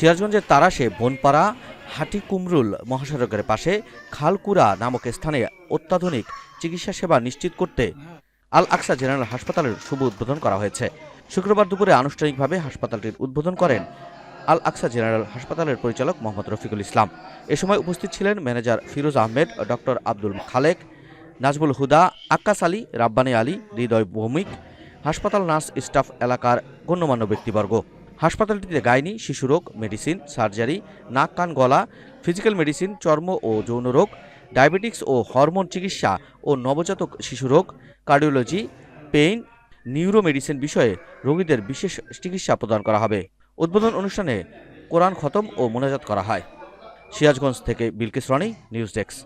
সিরাজগঞ্জের তারাশে বনপাড়া হাটিকুমরুল মহাসড়কের পাশে খালকুড়া নামক স্থানে অত্যাধুনিক চিকিৎসা সেবা নিশ্চিত করতে আল আকসা জেনারেল হাসপাতালের শুভ উদ্বোধন করা হয়েছে। শুক্রবার দুপুরে আনুষ্ঠানিকভাবে হাসপাতালটির উদ্বোধন করেন আল আকসা জেনারেল হাসপাতালের পরিচালক মোহাম্মদ রফিকুল ইসলাম। এ সময় উপস্থিত ছিলেন ম্যানেজার ফিরোজ আহমেদ, ডক্টর আব্দুল খালেক, নাজমুল হুদা, আক্কাস আলী, রাব্বানী আলী, হৃদয় ভৌমিক, হাসপাতাল নার্স স্টাফ, এলাকার গণ্যমান্য ব্যক্তিবর্গ। হাসপাতালটিতে গাইনি, শিশুরোগ, মেডিসিন, সার্জারি, নাক কান গলা, ফিজিক্যাল মেডিসিন, চর্ম ও যৌন রোগ, ডায়াবেটিক্স ও হরমোন চিকিৎসা ও নবজাতক শিশুরোগ, কার্ডিওলজি, পেইন, নিউরো মেডিসিন বিষয়ে রোগীদের বিশেষ চিকিৎসা প্রদান করা হবে। উদ্বোধন অনুষ্ঠানে কোরআন খতম ও মোনাজাত করা হয়। সিরাজগঞ্জ থেকে বিলকিস রনি, নিউজ ডেস্ক।